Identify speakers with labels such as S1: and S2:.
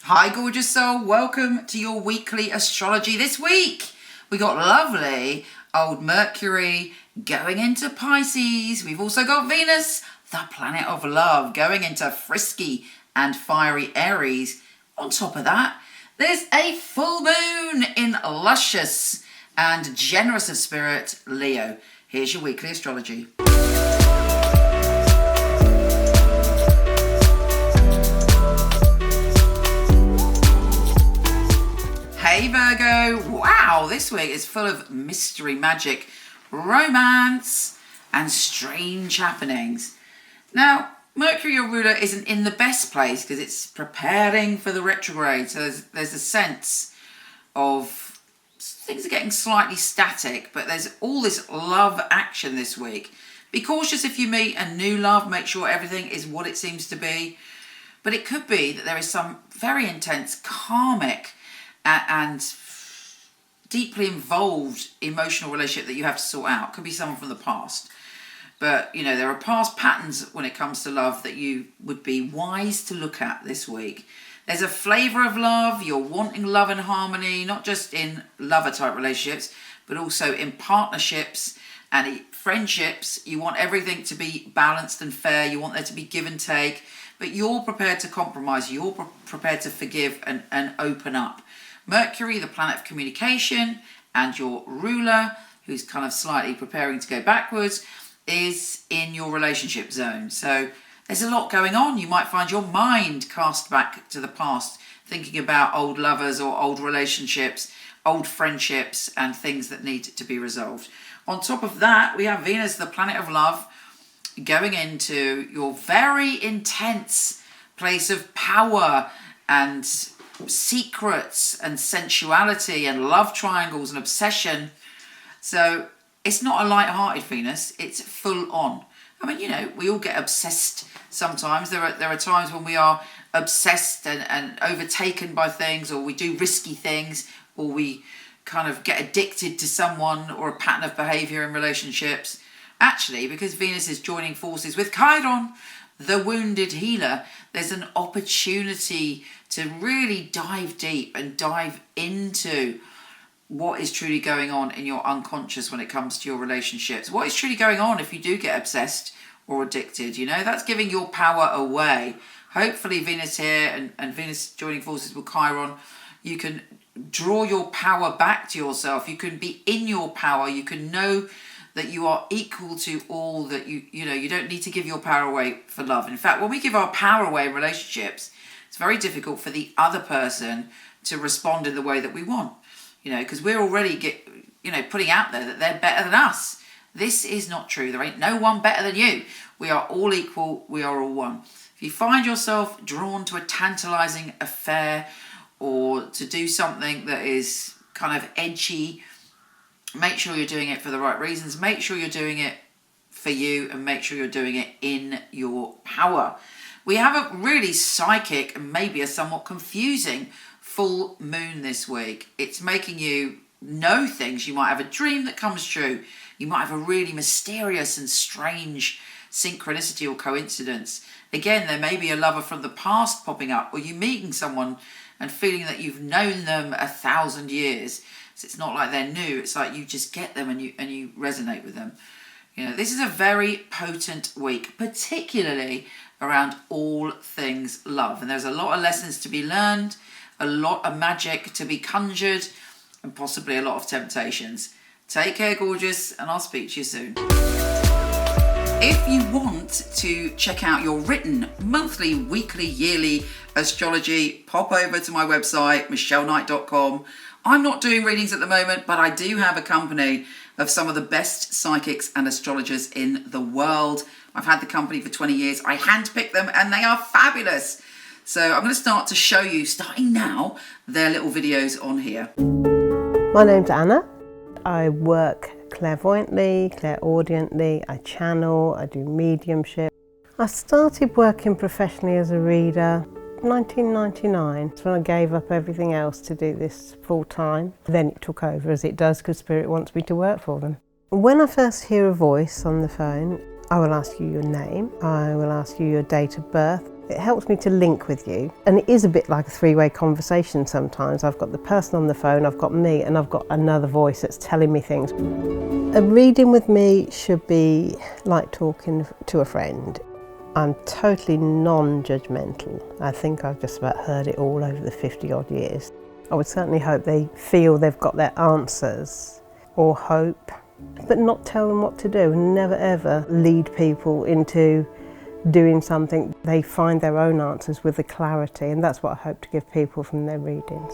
S1: Hi gorgeous soul, welcome to your weekly astrology. This week we got lovely old Mercury going into Pisces. We've also got Venus, the planet of love, going into frisky and fiery Aries. On top of that, there's a full moon in luscious and generous of spirit Leo. Here's your weekly astrology. Hey Virgo, wow, this week is full of mystery, magic, romance and strange happenings. Now, Mercury, your ruler, isn't in the best place because it's preparing for the retrograde. So there's a sense of things are getting slightly static, but there's all this love action this week. Be cautious if you meet a new love, make sure everything is what it seems to be. But it could be that there is some very intense karmic and deeply involved emotional relationship that you have to sort out. Could be someone from the past. But, you know, there are past patterns when it comes to love that you would be wise to look at this week. There's a flavour of love. You're wanting love and harmony, not just in lover-type relationships, but also in partnerships and friendships. You want everything to be balanced and fair. You want there to be give and take. But you're prepared to compromise. You're prepared to forgive and open up. Mercury, the planet of communication, and your ruler, who's kind of slightly preparing to go backwards, is in your relationship zone. So there's a lot going on. You might find your mind cast back to the past, thinking about old lovers or old relationships, old friendships, and things that need to be resolved. On top of that, we have Venus, the planet of love, going into your very intense place of power and secrets and sensuality and love triangles and obsession. So it's not a light-hearted Venus, it's full on. I mean, you know, we all get obsessed sometimes. There are times when we are obsessed and overtaken by things, or we do risky things, or we kind of get addicted to someone or a pattern of behaviour in relationships. Actually, because Venus is joining forces with Chiron, the wounded healer, there's an opportunity to really dive deep and dive into what is truly going on in your unconscious when it comes to your relationships. What is truly going on if you do get obsessed or addicted? You know, that's giving your power away. Hopefully Venus here and Venus joining forces with Chiron, you can draw your power back to yourself. You can be in your power. You can know that you are equal to all, that you know, you don't need to give your power away for love. In fact, when we give our power away in relationships, it's very difficult for the other person to respond in the way that we want, you know, because we're already putting out there that they're better than us. This is not true. There ain't no one better than you. We are all equal. We are all one. If you find yourself drawn to a tantalizing affair or to do something that is kind of edgy, make sure you're doing it for the right reasons. Make sure you're doing it for you, and make sure you're doing it in your power. We have a really psychic and maybe a somewhat confusing full moon this week. It's making you know things. You might have a dream that comes true. You might have a really mysterious and strange synchronicity or coincidence. Again, there may be a lover from the past popping up, or you meeting someone and feeling that you've known them 1,000 years. So it's not like they're new. It's like you just get them and you resonate with them. You know, this is a very potent week, particularly around all things love. And there's a lot of lessons to be learned, a lot of magic to be conjured, and possibly a lot of temptations. Take care, gorgeous, and I'll speak to you soon. If you want to check out your written monthly, weekly, yearly astrology, pop over to my website, michelleknight.com. I'm not doing readings at the moment, but I do have a company of some of the best psychics and astrologers in the world. I've had the company for 20 years. I handpick them and they are fabulous. So I'm going to start to show you, starting now, their little videos on here.
S2: My name's Anna. I work clairvoyantly, clairaudiently, I channel, I do mediumship. I started working professionally as a reader 1999, when I gave up everything else to do this full time. Then it took over, as it does, because Spirit wants me to work for them. When I first hear a voice on the phone, I will ask you your name, I will ask you your date of birth, It helps me to link with you, and it is a bit like a three-way conversation sometimes. I've got the person on the phone, I've got me, and I've got another voice that's telling me things. A reading with me should be like talking to a friend. I'm totally non-judgmental. I think I've just about heard it all over the 50-odd years. I would certainly hope they feel they've got their answers, or hope, but not tell them what to do, and never ever lead people into doing something. They find their own answers with the clarity, and that's what I hope to give people from their readings.